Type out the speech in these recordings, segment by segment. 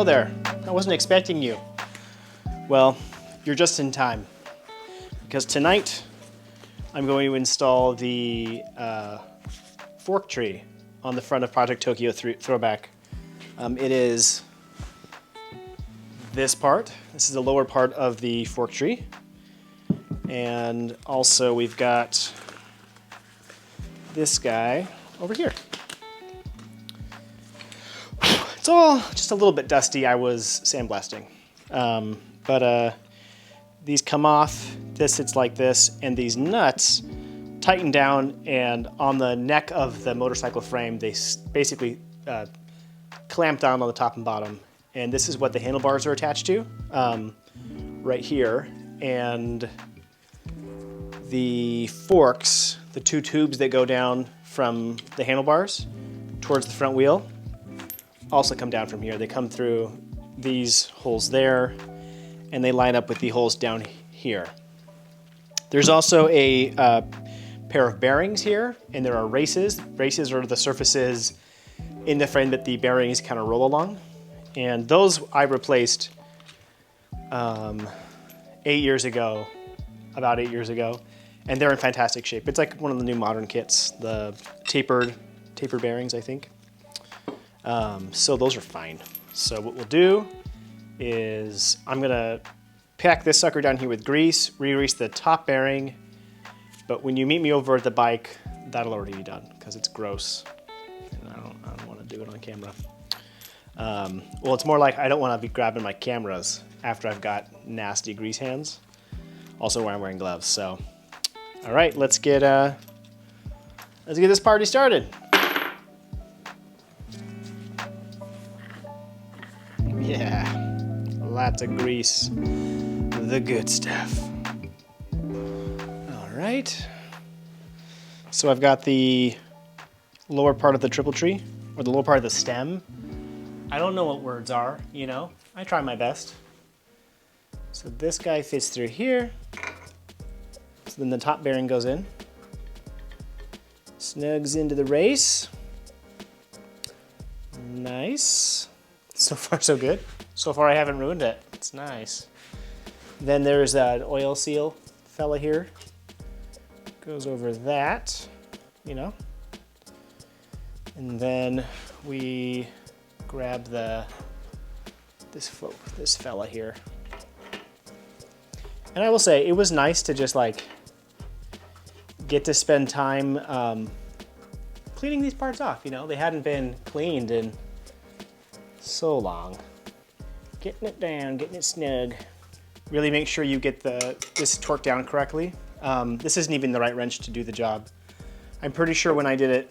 Hello there. I wasn't expecting you. Well, you're just in time, because tonight I'm going to install the fork tree on the front of Project Tokyo Throwback. It is this part. This is the lower part of the fork tree. And also we've got this guy over here. It's all just a little bit dusty. I was sandblasting. But these come off, this sits like this, and these nuts tighten down, and on the neck of the motorcycle frame, they basically clamp down on the top and bottom. And this is what the handlebars are attached to, right here. And the forks, the two tubes that go down from the handlebars towards the front wheel, also come down from here. They come through these holes there, and they line up with the holes down here. There's also a pair of bearings here, and there are races. Races are the surfaces in the frame that the bearings kind of roll along. And those I replaced 8 years ago, about 8 years ago, and they're in fantastic shape. It's like one of the new modern kits, the tapered bearings, I think. So those are fine. So what we'll do is I'm gonna pack this sucker down here with grease, re-grease the top bearing, but when you meet me over at the bike, that'll already be done because it's gross. And I don't want to do it on camera. Well, it's more like I don't want to be grabbing my cameras after I've got nasty grease hands. Also, where I'm wearing gloves. So, all right, let's get this party started. Yeah, lots of grease, the good stuff. All right. So I've got the lower part of the triple tree, or the lower part of the stem. I don't know what words are, you know. I try my best. So this guy fits through here. So then the top bearing goes in. Snugs into the race. Nice. So far, so good. So far, I haven't ruined it. It's nice. Then there's an oil seal fella here. Goes over that, you know. And then we grab this fella here. And I will say, it was nice to just like get to spend time cleaning these parts off, you know. They hadn't been cleaned in so long. Getting it down, getting it snug. Really make sure you get this torque down correctly. This isn't even the right wrench to do the job. I'm pretty sure when I did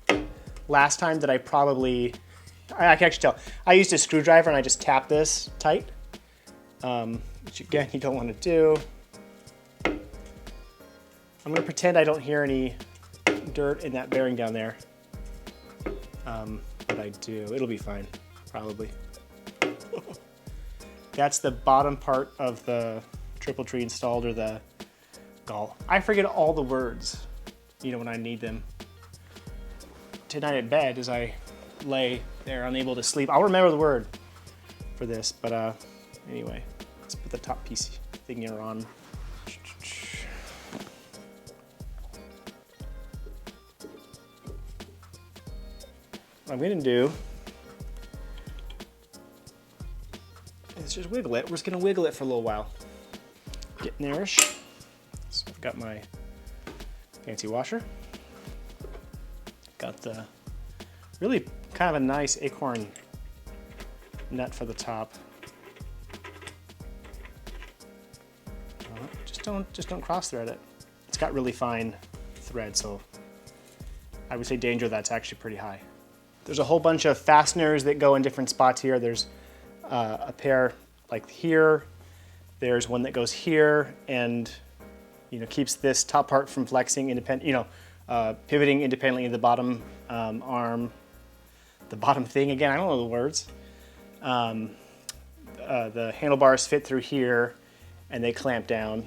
it last time that I can actually tell. I used a screwdriver and I just tapped this tight, which again, you don't want to do. I'm gonna pretend I don't hear any dirt in that bearing down there. But I do, it'll be fine, probably. That's the bottom part of the triple tree installed, or the gall. I forget all the words, you know, when I need them. Tonight at bed, as I lay there unable to sleep, I'll remember the word for this, but anyway, let's put the top piece thing here on. What I'm gonna do is just wiggle it. We're just gonna wiggle it for a little while. Getting there-ish. So I've got my fancy washer. Got the really kind of a nice acorn nut for the top. Just don't cross thread it. It's got really fine thread, so I would say danger that's actually pretty high. There's a whole bunch of fasteners that go in different spots here. There's a pair like here. There's one that goes here and, you know, keeps this top part from flexing pivoting independently of the bottom arm. The bottom thing, again, I don't know the words. The handlebars fit through here and they clamp down.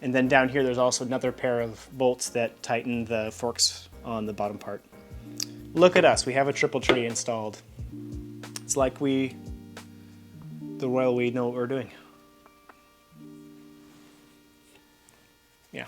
And then down here, there's also another pair of bolts that tighten the forks on the bottom part. Look at us, we have a triple tree installed. It's like the Royal we know what we're doing. Yeah.